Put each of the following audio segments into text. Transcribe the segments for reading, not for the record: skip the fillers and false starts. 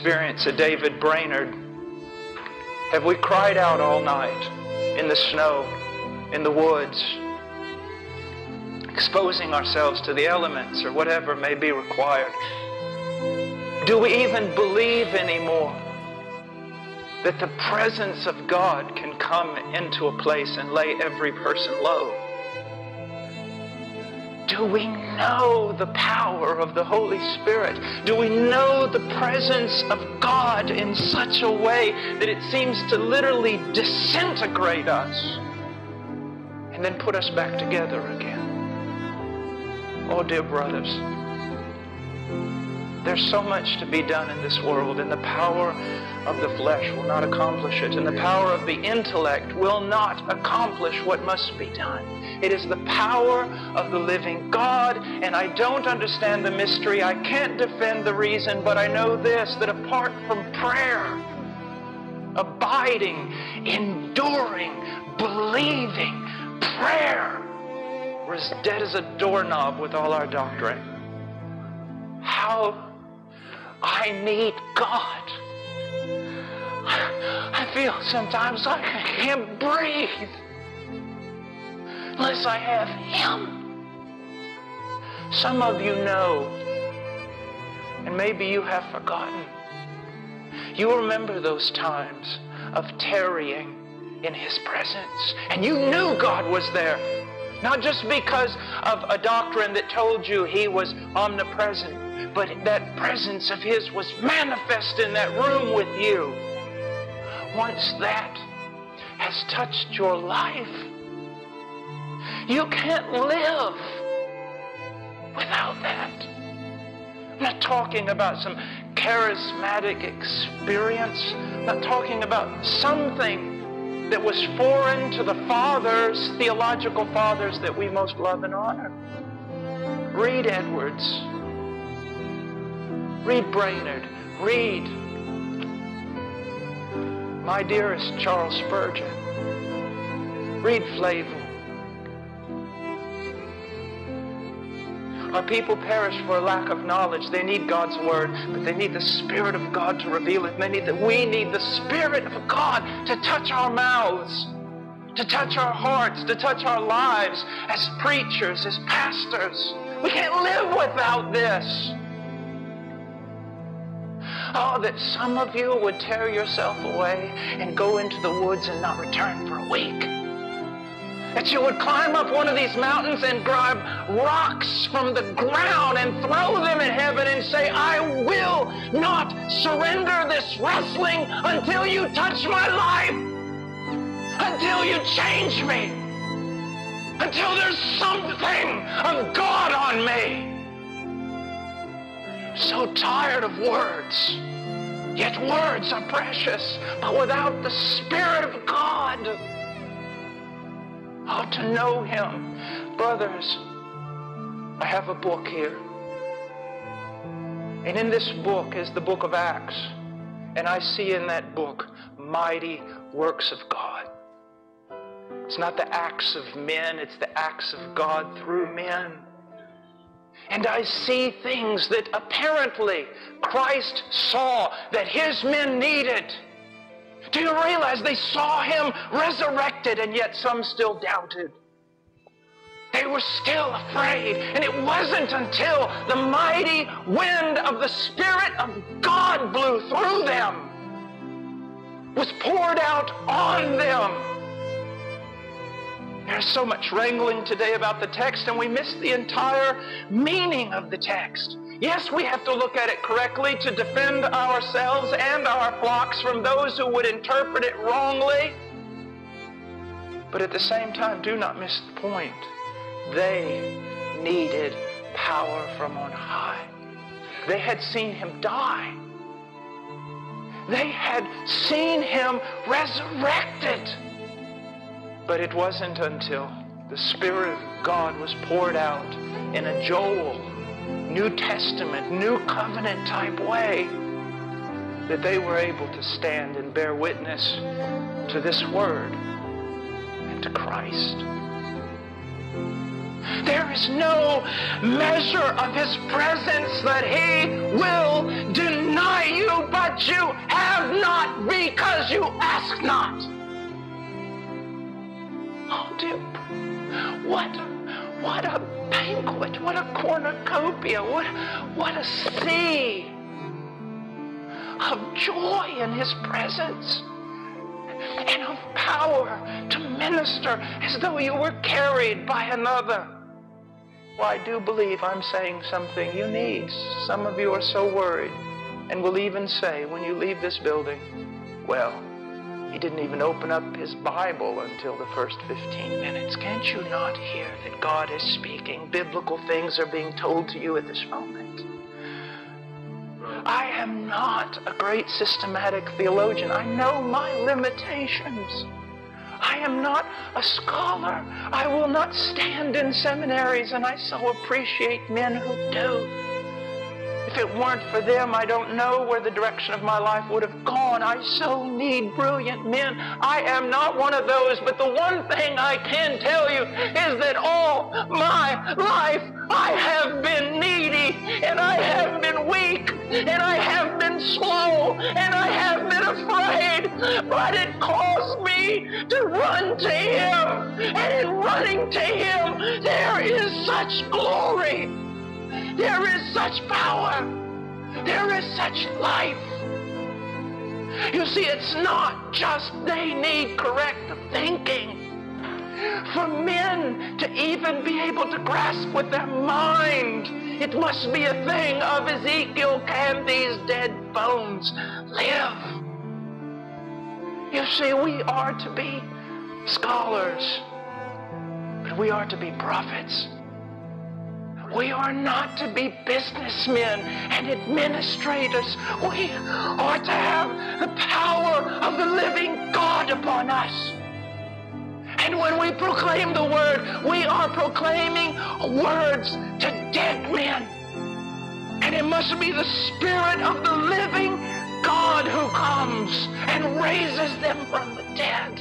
experience of David Brainerd? Have we cried out all night in the snow, in the woods, exposing ourselves to the elements or whatever may be required? Do we even believe anymore that the presence of God can come into a place and lay every person low? Do we know the power of the Holy Spirit? Do we know the presence of God in such a way that it seems to literally disintegrate us and then put us back together again? Oh, dear brothers, there's so much to be done in this world, and the power of the flesh will not accomplish it, and the power of the intellect will not accomplish what must be done. It is the power of the living God, and I don't understand the mystery. I can't defend the reason, but I know this, that apart from prayer, abiding, enduring, believing, prayer, we're as dead as a doorknob with all our doctrine. How I need God. I feel sometimes like I can't breathe unless I have Him. Some of you know, and maybe you have forgotten. You remember those times of tarrying in His presence, and you knew God was there. Not just because of a doctrine that told you He was omnipresent, but that presence of His was manifest in that room with you. Once that has touched your life, you can't live without that. I'm not talking about some charismatic experience. I'm not talking about something that was foreign to the fathers, theological fathers that we most love and honor. Read Edwards. Read Brainerd. Read my dearest Charles Spurgeon. Read Flavel. Our people perish for a lack of knowledge. They need God's Word, but they need the Spirit of God to reveal it. We need the Spirit of God to touch our mouths, to touch our hearts, to touch our lives as preachers, as pastors. We can't live without this. Oh, that some of you would tear yourself away and go into the woods and not return for a week. That you would climb up one of these mountains and grab rocks from the ground and throw them in heaven and say, I will not surrender this wrestling until you touch my life, until you change me, until there's something of God on me. So tired of words, yet words are precious, but without the Spirit of God, oh, to know Him. Brothers, I have a book here. And in this book is the book of Acts. And I see in that book mighty works of God. It's not the acts of men, it's the acts of God through men. And I see things that apparently Christ saw that His men needed. Do you realize they saw Him resurrected, and yet some still doubted? They were still afraid, and it wasn't until the mighty wind of the Spirit of God blew through them, was poured out on them. There's so much wrangling today about the text, and we miss the entire meaning of the text. Yes, we have to look at it correctly to defend ourselves and our flocks from those who would interpret it wrongly. But at the same time, do not miss the point. They needed power from on high. They had seen Him die. They had seen Him resurrected. But it wasn't until the Spirit of God was poured out in a Joel, New Testament, New Covenant type way that they were able to stand and bear witness to this Word and to Christ. There is no measure of His presence that He will deny you, but not because you ask not. Oh dear, what a banquet, what a cornucopia, what a sea of joy in his presence and of power to minister as though you were carried by another. Well, I do believe I'm saying something you need. Some of you are so worried and will even say when you leave this building, well, he didn't even open up his Bible until the first 15 minutes. Can't you not hear that God is speaking? Biblical things are being told to you at this moment. I am not a great systematic theologian. I know my limitations. I am not a scholar. I will not stand in seminaries, and I so appreciate men who do. If it weren't for them, I don't know where the direction of my life would have gone. I so need brilliant men. I am not one of those, but the one thing I can tell you is that all my life I have been needy, and I have been weak, and I have been slow, and I have been afraid, but it caused me to run to him, and in running to him, there is such glory. There is such power. There is such life. You see, it's not just they need correct thinking. For men to even be able to grasp with their mind, it must be a thing of Ezekiel, can these dead bones live? You see, we are to be scholars, but we are to be prophets. We are not to be businessmen and administrators. We are to have the power of the living God upon us. And when we proclaim the word, we are proclaiming words to dead men. And it must be the Spirit of the living God who comes and raises them from the dead.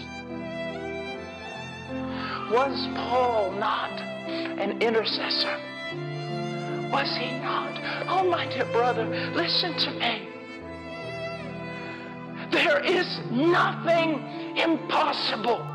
Was Paul not an intercessor? Was he not? Oh, my dear brother, listen to me. There is nothing impossible